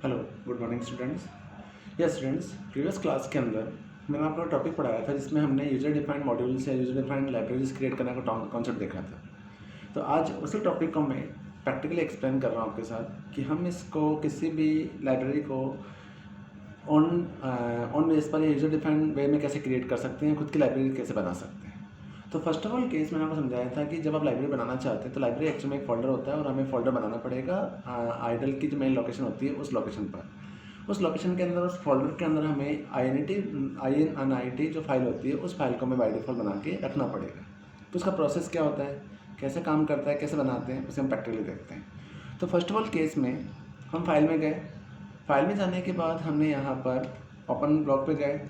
Hello, good morning students. Yes students, previous class के अंदर मैंने आपको टॉपिक पढ़ाया था जिसमें हमने यूजर डिफाइंड मॉड्यूल्स या यूजर डिफाइंड लाइब्रेरीज क्रिएट करने का कॉन्सेप्ट देखा था। तो आज उसी टॉपिक को मैं प्रैक्टिकली एक्सप्लेन कर रहा हूँ आपके साथ कि हम इसको किसी भी लाइब्रेरी को ऑन बेस पर या यूजर डिफाइंड वे में कैसे क्रिएट कर सकते हैं, खुद की लाइब्रेरी कैसे बना सकते हैं। तो फर्स्ट ऑफ ऑल केस मैंने आपको समझाया था कि जब आप लाइब्रेरी बनाना चाहते हैं तो लाइब्रेरी एक्चुअल में एक फोल्डर होता है और हमें फोल्डर बनाना पड़ेगा आइडल की जो मेन लोकेशन होती है उस लोकेशन पर। उस लोकेशन के अंदर, उस फोल्डर के अंदर हमें INIT जो फाइल होती है उस फाइल को हमें बाय डिफ़ॉल्ट बना के रखना पड़ेगा। तो उसका प्रोसेस क्या होता है, कैसे काम करता है, कैसे बनाते हैं, उसे हम प्रैक्टिकली देखते हैं। तो फर्स्ट ऑफ ऑल केस में हम फाइल में गए। फाइल में जाने के बाद हमने यहाँ पर ओपन ब्लॉक पे गए।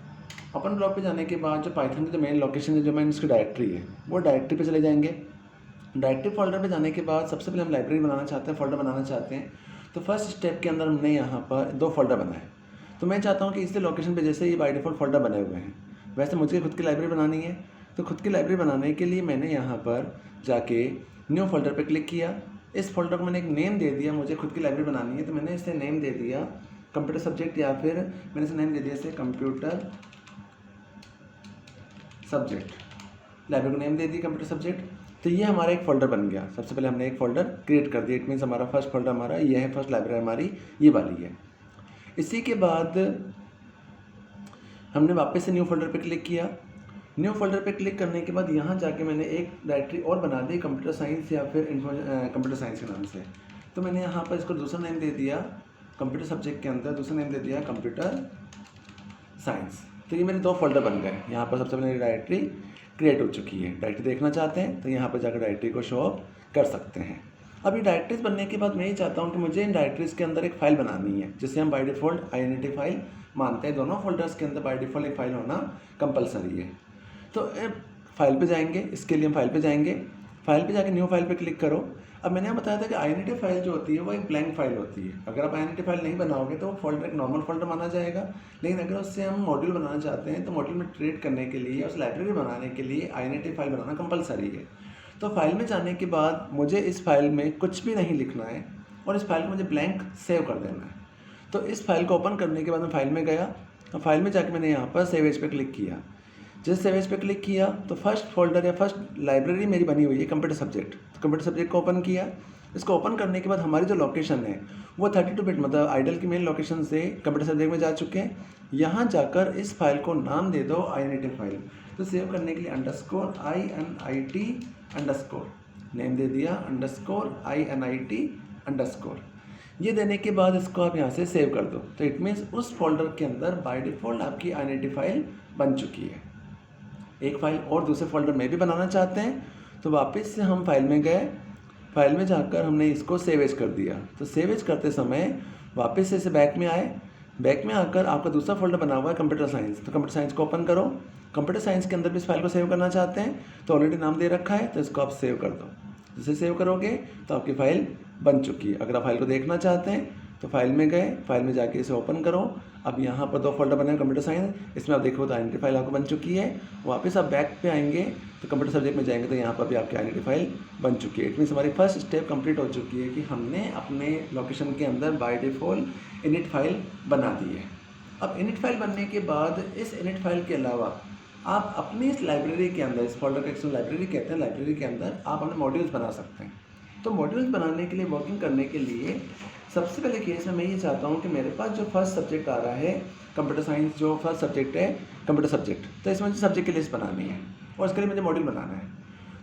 ओपन ब्लॉक पे जाने के बाद जो पाइथन की जो मेन लोकेशन है, जो मेन उसकी डायरेक्टरी है, वो डायरेक्टरी पे चले जाएंगे। डायरेक्टरी फोल्डर पे जाने के बाद सबसे पहले हम लाइब्रेरी बनाना चाहते हैं, फोल्डर बनाना चाहते हैं। तो फर्स्ट स्टेप के अंदर हमने यहाँ पर 2 फोल्डर बनाए। तो मैं चाहता हूँ कि इस लोकेशन पे जैसे ये बाय डिफ़ॉल्ट फोल्डर बने हुए हैं, वैसे मुझे खुद की लाइब्रेरी बनानी है। तो खुद की लाइब्रेरी बनाने के लिए मैंने यहाँ पर जाके न्यू फोल्डर पर क्लिक किया। इस फोल्डर को मैंने एक नेम दे दिया, मुझे खुद की लाइब्रेरी बनानी है तो मैंने इसे नेम दे दिया कंप्यूटर सब्जेक्ट, या फिर मैंने इसे नेम दे दिया इसे कंप्यूटर सब्जेक्ट। लाइब्रेरी को नेम दे दी कंप्यूटर सब्जेक्ट। तो ये हमारा एक फ़ोल्डर बन गया। सबसे पहले हमने एक फ़ोल्डर क्रिएट कर दिया। इट मीन्स हमारा फर्स्ट फोल्डर हमारा ये है, फर्स्ट लाइब्रेरी हमारी ये वाली है। इसी के बाद हमने वापस से न्यू फोल्डर पे क्लिक किया। न्यू फोल्डर पे क्लिक करने के बाद यहाँ जाके मैंने एक डायरेक्टरी और बना दी कंप्यूटर साइंस या फिर कंप्यूटर साइंस के नाम से। तो मैंने यहाँ पर इसको दूसरा नेम दे दिया, कंप्यूटर सब्जेक्ट के अंदर दूसरा नेम दे दिया कंप्यूटर साइंस। तो ये मेरे 2 फोल्डर बन गए। यहाँ पर सबसे पहले डायरेक्टरी क्रिएट हो चुकी है। डायरेक्टरी देखना चाहते हैं तो यहाँ पर जाकर डायरेक्टरी को शो अप कर सकते हैं। अब ये डायरेक्टरीज बनने के बाद मैं ये चाहता हूँ कि मुझे इन डायरेक्टरीज के अंदर एक फ़ाइल बनानी है जिसे हम बाय डिफ़ॉल्ट INT फाइल मानते हैं। दोनों फोल्डर्स के अंदर बाय डिफ़ॉल्ट एक फ़ाइल होना कंपलसरी है। तो फाइल पे जाएंगे, इसके लिए हम फाइल पे जाएंगे। फाइल पे जाके न्यू फाइल पे क्लिक करो। अब मैंने बताया था कि INT फाइल जो होती है वो एक ब्लैंक फाइल होती है। अगर आप INT फाइल नहीं बनाओगे तो वो फोल्डर एक नॉर्मल फोल्डर माना जाएगा। लेकिन अगर उससे हम मॉड्यूल बनाना चाहते हैं तो मॉड्यूल में ट्रीट करने के लिए, उस लाइब्रेरी बनाने के लिए INT फाइल बनाना कंपलसरी है। तो फाइल में जाने के बाद मुझे इस फाइल में कुछ भी नहीं लिखना है और इस फाइल को मुझे ब्लैंक सेव कर देना है। तो इस फाइल को ओपन करने के बाद मैं फाइल में गया और फाइल में जाके मैंने यहाँ पर सेव एज पे क्लिक किया। जैसे सेव एज पे क्लिक किया तो फर्स्ट फोल्डर या फर्स्ट लाइब्रेरी मेरी बनी हुई है कंप्यूटर सब्जेक्ट। तो कंप्यूटर सब्जेक्ट को ओपन किया। इसको ओपन करने के बाद हमारी जो लोकेशन है वो 32 बिट मतलब आइडल की मेन लोकेशन से कंप्यूटर सब्जेक्ट में जा चुके हैं। यहाँ जाकर इस फाइल को नाम दे दो INT फाइल। तो सेव करने के लिए _INIT_ नेम दे दिया _INIT_। ये देने के बाद इसको आप यहाँ से सेव कर दो। तो इट मीन्स उस फोल्डर के अंदर बाय डिफ़ॉल्ट आपकी INT फाइल बन चुकी है। एक फाइल और दूसरे फोल्डर में भी बनाना चाहते हैं तो वापस से हम फाइल में गए। फाइल में जाकर हमने इसको सेव एज कर दिया। तो सेव एज करते समय वापस से इसे बैक में आए। बैक में आकर आपका दूसरा फोल्डर बना हुआ है कंप्यूटर साइंस। तो कंप्यूटर साइंस को ओपन करो। कंप्यूटर साइंस के अंदर भी इस फाइल को सेव करना चाहते हैं तो ऑलरेडी नाम दे रखा है तो इसको आप सेव कर दो। जिसे सेव करोगे तो आपकी फ़ाइल बन चुकी है। अगर आप फाइल को देखना चाहते हैं तो फाइल में गए, फाइल में जाके इसे ओपन करो। अब यहाँ पर 2 फोल्डर बने हैं कंप्यूटर साइंस, इसमें आप देखो तो INT फाइल आपको बन चुकी है। वापस आप बैक पे आएंगे तो कंप्यूटर सब्जेक्ट में जाएंगे तो यहाँ पर भी आपकी INT फाइल बन चुकी है। इट मीन्स हमारी फर्स्ट स्टेप कंप्लीट हो चुकी है कि हमने अपने लोकेशन के अंदर बाय डिफ़ॉल्ट इनिट फाइल बना दी है। अब इनिट फाइल बनने के बाद इस इनिट फाइल के अलावा आप अपनी इस लाइब्रेरी के अंदर, इस फोल्डर को लाइब्रेरी कहते हैं, लाइब्रेरी के अंदर आप अपने मॉड्यूल्स बना सकते हैं। तो मॉड्यूल्स बनाने के लिए, वर्किंग करने के लिए सबसे पहले केस में मैं ये चाहता हूँ कि मेरे पास जो फर्स्ट सब्जेक्ट आ रहा है कंप्यूटर साइंस, जो फर्स्ट सब्जेक्ट है कंप्यूटर सब्जेक्ट, तो इसमें मुझे सब्जेक्ट की लिस्ट बनानी है और इसके लिए मुझे मॉड्यूल बनाना है।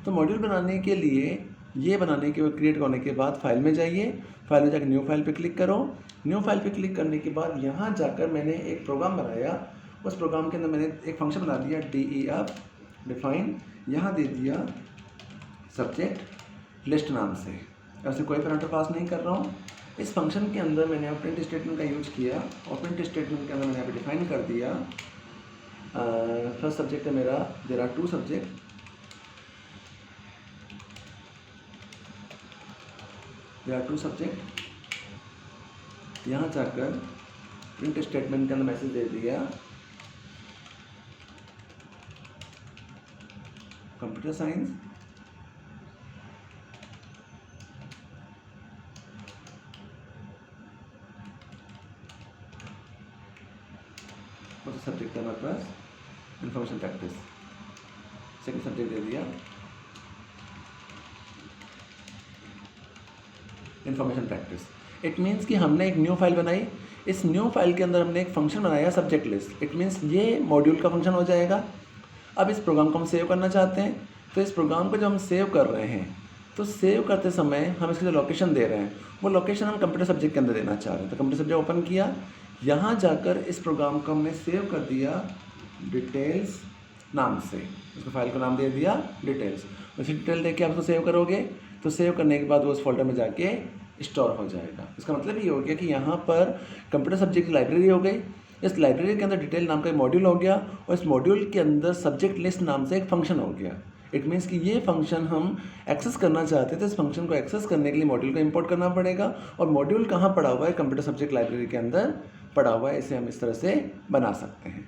तो मॉड्यूल बनाने के लिए ये बनाने के क्रिएट करने के बाद फाइल में जाइए। फाइल में जाकर न्यू फाइल पे क्लिक करो। न्यू फाइल पे क्लिक करने के बाद यहाँ जाकर मैंने एक प्रोग्राम बनाया। उस प्रोग्राम के अंदर मैंने एक फंक्शन बना दिया DEF डिफाइन। यहाँ दे दिया सब्जेक्ट लिस्ट नाम से। ऐसे कोई पैरामीटर पास नहीं कर रहा हूँ। इस फंक्शन के अंदर मैंने प्रिंट स्टेटमेंट का यूज किया और प्रिंट स्टेटमेंट के अंदर मैंने यहाँ पे डिफाइन कर दिया फर्स्ट सब्जेक्ट है मेरा, देयर आर 2 सब्जेक्ट। यहाँ जाकर प्रिंट स्टेटमेंट के अंदर मैसेज दे दिया कंप्यूटर साइंस फर्स्ट सब्जेक्ट है हमारे पास information practice, second subject they दिया इन्फॉर्मेशन प्रैक्टिस। इट मीन्स कि हमने एक न्यू फाइल बनाई, इस न्यू फाइल के अंदर हमने एक फंक्शन बनाया सब्जेक्ट लिस्ट। इट मीन्स ये मॉड्यूल का फंक्शन हो जाएगा। अब इस प्रोग्राम को हम सेव करना चाहते हैं, तो इस प्रोग्राम को जब हम सेव कर रहे हैं तो सेव करते समय हम इसकी जो लोकेशन दे रहे हैं वो लोकेशन हम कंप्यूटर सब्जेक्ट के अंदर देना चाह रहे हैं। तो कंप्यूटर सब्जेक्ट ओपन किया, यहाँ जाकर इस प्रोग्राम को हमने सेव कर दिया डिटेल्स नाम से, उसको फाइल को नाम दे दिया डिटेल्स। उसी डिटेल दे के आप उसको सेव करोगे तो सेव करने के बाद वो उस फोल्डर में जाके स्टोर हो जाएगा। इसका मतलब ये हो गया कि यहाँ पर कंप्यूटर सब्जेक्ट की लाइब्रेरी हो गई, इस लाइब्रेरी के अंदर डिटेल नाम का एक मॉड्यूल हो गया और इस मॉड्यूल के अंदर सब्जेक्ट लिस्ट नाम से एक फंक्शन हो गया। इट मीन्स कि ये फंक्शन हम एक्सेस करना चाहते थे, इस फंक्शन को एक्सेस करने के लिए मॉड्यूल को इंपोर्ट करना पड़ेगा और मॉड्यूल कहाँ पड़ा हुआ है, कंप्यूटर सब्जेक्ट लाइब्रेरी के अंदर पड़ा हुआ है। इसे हम इस तरह से बना सकते हैं।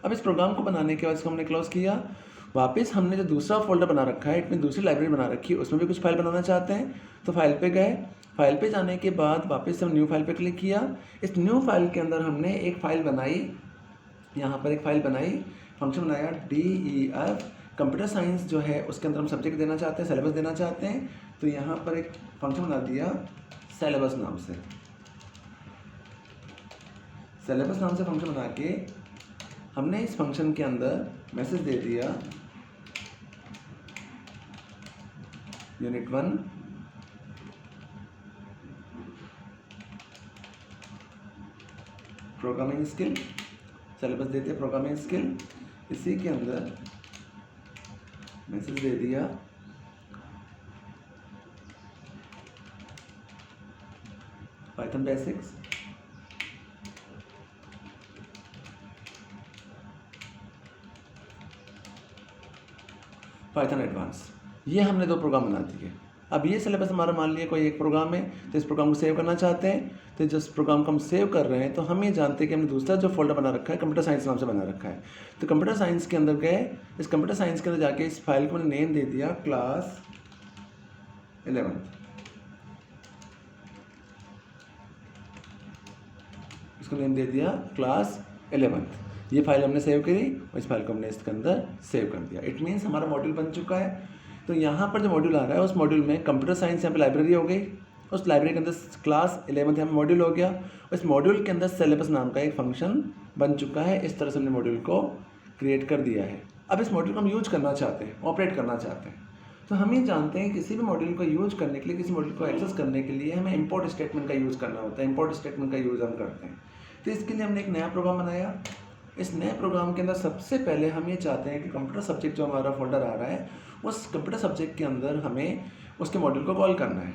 अब इस प्रोग्राम को बनाने के बाद इसको हमने क्लोज किया, वापस हमने जो दूसरा फोल्डर बना रखा है, इसमें दूसरी लाइब्रेरी बना रखी है, उसमें भी कुछ फाइल बनाना चाहते हैं। तो फाइल पे गए, फाइल पे जाने के बाद वापस हम न्यू फाइल पे क्लिक किया। इस न्यू फाइल के अंदर हमने एक फ़ाइल बनाई, यहाँ पर एक फ़ाइल बनाई, फंक्शन बनाया DEF। कंप्यूटर साइंस जो है उसके अंदर हम सब्जेक्ट देना चाहते हैं, सिलेबस देना चाहते हैं। तो यहाँ पर एक फंक्शन बना दिया सिलेबस नाम से, सिलेबस नाम से फंक्शन बना के हमने इस फंक्शन के अंदर मैसेज दे दिया यूनिट 1 प्रोग्रामिंग स्किल, सिलेबस दे दिया प्रोग्रामिंग स्किल। इसी के अंदर मैसेज दे दिया पाइथन बेसिक्स, पाइथन एडवांस। ये हमने दो प्रोग्राम बना दिए। अब ये सिलेबस हमारा मान लिया कोई एक प्रोग्राम है, तो इस प्रोग्राम को सेव करना चाहते हैं। तो जिस प्रोग्राम को हम सेव कर रहे हैं तो हम ये जानते हैं कि हमने दूसरा जो फोल्डर बना रखा है कंप्यूटर साइंस नाम से बना रखा है। तो कंप्यूटर साइंस के अंदर गए, इस कंप्यूटर साइंस के अंदर जाके इस फाइल को मैंने नेम दे दिया क्लास 11। इसको नेम दे दिया क्लास 11। ये फाइल हमने सेव करी और इस फाइल को हमने इसके अंदर सेव कर दिया। इट मीन्स हमारा मॉड्यूल बन चुका है। तो यहाँ पर जो मॉड्यूल आ रहा है उस मॉड्यूल में कंप्यूटर साइंस यहाँ पे लाइब्रेरी हो गई, उस लाइब्रेरी के अंदर क्लास 11 यहाँ पे मॉड्यूल हो गया और इस मॉड्यूल के अंदर सिलेबस नाम का एक फंक्शन बन चुका है। इस तरह से हमने मॉड्यूल को क्रिएट कर दिया है। अब इस मॉड्यूल को हम यूज करना चाहते हैं, ऑपरेट करना चाहते हैं। तो हम ये जानते हैं किसी भी मॉड्यूल को यूज करने के लिए, किसी मॉड्यूल को एक्सेस करने के लिए हमें इंपोर्ट स्टेटमेंट का यूज़ करना होता है। इंपोर्ट स्टेटमेंट का यूज़ हम करते हैं। तो इसके लिए हमने एक नया प्रोग्राम बनाया। इस नए प्रोग्राम के अंदर सबसे पहले हम ये चाहते हैं कि कंप्यूटर सब्जेक्ट जो हमारा फोल्डर आ रहा है उस कंप्यूटर सब्जेक्ट के अंदर हमें उसके मॉड्यूल को कॉल करना है।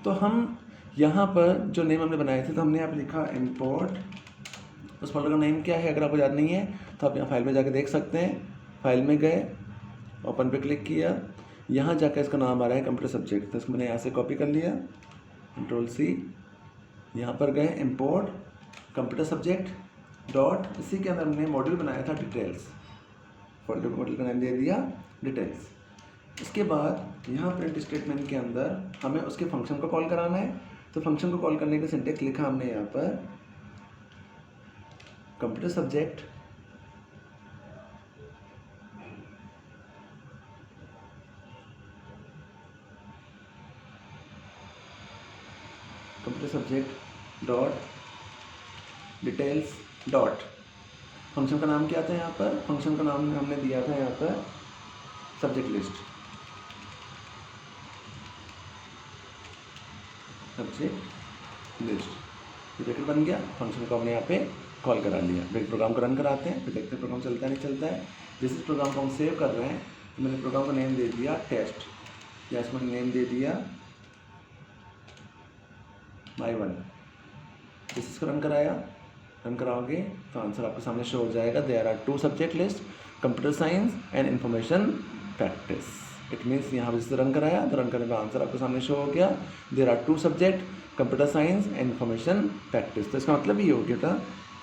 तो हम यहाँ पर जो नेम हमने बनाए थे तो हमने यहाँ पर लिखा इंपोर्ट, उस फोल्डर का नेम क्या है अगर आपको याद नहीं है तो आप यहाँ फाइल में जाकर देख सकते हैं। फाइल में गए, ओपन पे क्लिक किया, यहाँ जाकर इसका नाम आ रहा है कंप्यूटर सब्जेक्ट। तो इसको मैंने यहाँ से कॉपी कर लिया, Ctrl+C, यहाँ पर गए इंपोर्ट कंप्यूटर सब्जेक्ट डॉट, इसी के अंदर हमने मॉड्यूल बनाया था डिटेल्स, फोल्डर मॉड्यूल का नाम दे दिया डिटेल्स। इसके बाद यहाँ प्रिंट स्टेटमेंट के अंदर हमें उसके फंक्शन को कॉल कराना है। तो फंक्शन को कॉल करने का सिंटेक्स लिखा हमने यहाँ पर computer subject dot details dot, function का नाम क्या था यहाँ पर, फंक्शन का नाम हमने दिया था यहाँ पर सब्जेक्ट लिस्ट, सब्जेक्ट लिस्ट। ये ब्रैकेट बन गया, फंक्शन को हमने यहाँ पे कॉल करा लिया। फिर प्रोग्राम को रन कराते हैं, फिर देखते हैं प्रोग्राम चलता है नहीं चलता है। जिस प्रोग्राम को हम सेव कर रहे हैं तो मैंने प्रोग्राम का नेम दे दिया टेस्ट, या इसमें नेम दे दिया my1। जिस इसको रन कराया, रन कराओगे तो आंसर आपके सामने शो हो जाएगा। There are 2 subject list, computer science and information practice. It means यहाँ पर जिससे रन कराया तो रन करने का आंसर आपके सामने शो हो गया। There are 2 subject, computer science and information practice. तो इसका मतलब ये हो गया था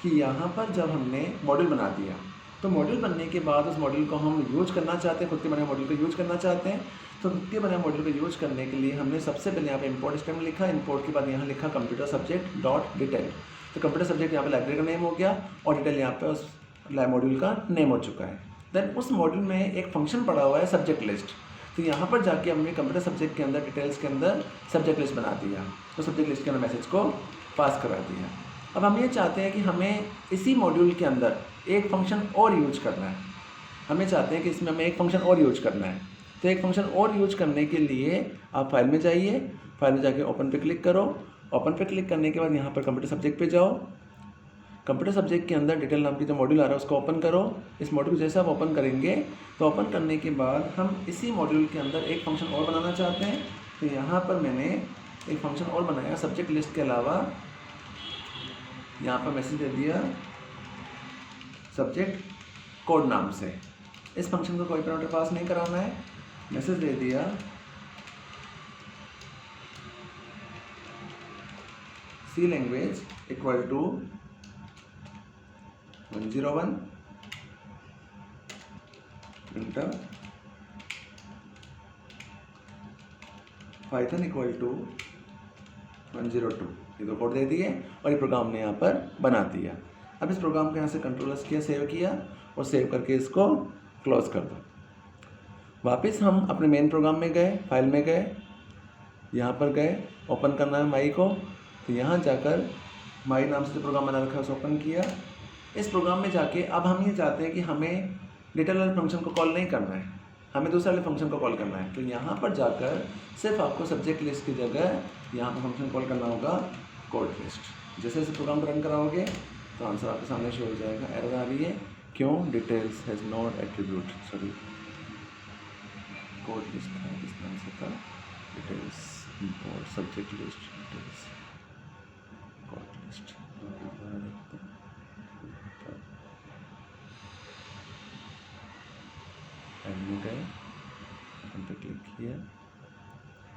कि यहाँ पर जब हमने मॉड्यूल बना दिया तो मॉड्यूल बनने के बाद उस मॉड्यूल को हम यूज करना चाहते हैं, खुद के बने मॉड्यूल को यूज करना चाहते हैं। तो खुद के बने मॉड्यूल को यूज करने के लिए हमने सबसे पहले यहाँ पे इंपोर्ट स्टेटमेंट लिखा, इंपोर्ट के बाद यहाँ लिखा कंप्यूटर सब्जेक्ट डॉट डिटेल। तो कंप्यूटर सब्जेक्ट यहाँ पे लाइब्रेरी का नेम हो गया और डिटेल यहाँ पे उस मॉड्यूल का नेम हो चुका है। देन उस मॉड्यूल में एक फंक्शन पड़ा हुआ है सब्जेक्ट लिस्ट, तो यहाँ पर जाके हमने कंप्यूटर सब्जेक्ट के अंदर डिटेल्स के अंदर सब्जेक्ट लिस्ट बना दिया, तो सब्जेक्ट लिस्ट के अंदर मैसेज को पास करा दिया। अब हम ये चाहते हैं कि हमें इसी मॉड्यूल के अंदर एक फंक्शन और यूज करना है, हमें चाहते हैं कि इसमें हमें एक फंक्शन और यूज करना है। तो एक फंक्शन और यूज करने के लिए आप फाइल में जाइए, फाइल में जाके ओपन पे क्लिक करो। ओपन पे क्लिक करने के बाद यहाँ पर कंप्यूटर सब्जेक्ट पे जाओ। कंप्यूटर सब्जेक्ट के अंदर डिटेल नाम की जो मॉड्यूल आ रहा है उसको ओपन करो। इस मॉड्यूल को जैसे आप ओपन करेंगे तो ओपन करने के बाद हम इसी मॉड्यूल के अंदर एक फंक्शन और बनाना चाहते हैं, तो यहाँ पर मैंने एक फंक्शन और बनाया सब्जेक्ट लिस्ट के अलावा। यहाँ पर मैसेज दे दिया सब्जेक्ट कोड नाम से। इस फंक्शन को कोई पैरामीटर पास नहीं कराना है, मैसेज दे दिया C language equal to 101 enter Python equal to 102। ये दो कोड दे दिए और ये प्रोग्राम ने यहाँ पर बना दिया। अब इस प्रोग्राम को यहाँ से कंट्रोलर्स किया, सेव किया और सेव करके इसको क्लोज कर दो। वापस हम अपने मेन प्रोग्राम में गए, फाइल में गए, यहाँ पर गए, ओपन करना है माई को, तो यहाँ जाकर माई नाम से जो प्रोग्राम बना रखा है उसे ओपन किया। इस प्रोग्राम में जाके अब हम ये चाहते हैं कि हमें डिटेल वाले फंक्शन को कॉल नहीं करना है, हमें दूसरे वाले फंक्शन को कॉल करना है। तो यहाँ पर जाकर सिर्फ आपको सब्जेक्ट लिस्ट की जगह यहाँ पर फंक्शन कॉल करना होगा कोड लिस्ट। जैसे जैसे प्रोग्राम रन कराओगे तो आंसर आपके सामने शो हो जाएगा। एरर आ रही है, क्यों? Details has not attribute, sorry code list है इस नाम से था, details import subject list details code list. File में गए, ओपन पे क्लिक किया,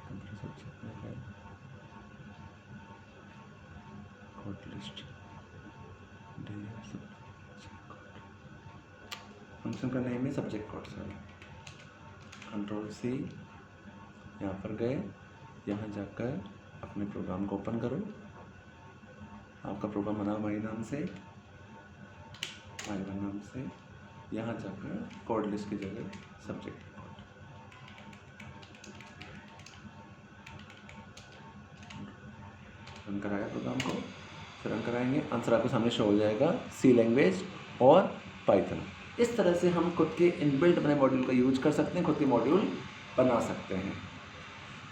कंप्यूटर सब्जेक्ट में गए, कोड लिस्ट फंक्शन का नेम है subject code, sorry control C, यहाँ पर गए, यहाँ जाकर अपने प्रोग्राम को ओपन करो। आपका प्रोग्राम बना माई नाम से, माई नाम से, यहाँ जाकर कोड लिस्ट की जगह सब्जेक्ट कोड, रन कराया प्रोग्राम को, फिर रन कराएंगे, आंसर आपके सामने शो हो जाएगा सी लैंग्वेज और पाइथन। इस तरह से हम खुद के इनबिल्ट बने मॉड्यूल का यूज कर सकते हैं, खुद के मॉड्यूल बना सकते हैं।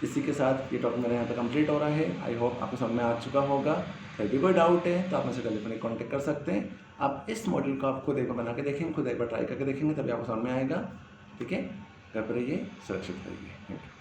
इसी के साथ ये टॉपिक मेरा यहाँ पे कंप्लीट हो रहा है। आई होप आपको समझ में आ चुका होगा। फिर भी कोई डाउट है तो आप मुझसे टेलीफोनिक कॉन्टेक्ट कर सकते हैं। आप इस मॉड्यूल को आप खुद एक बार बना के देखेंगे, खुद एक बार ट्राई करके देखेंगे, तभी आपको समझ में आएगा। ठीक है, घर पर रहिए, सुरक्षित रहिए। Thank you.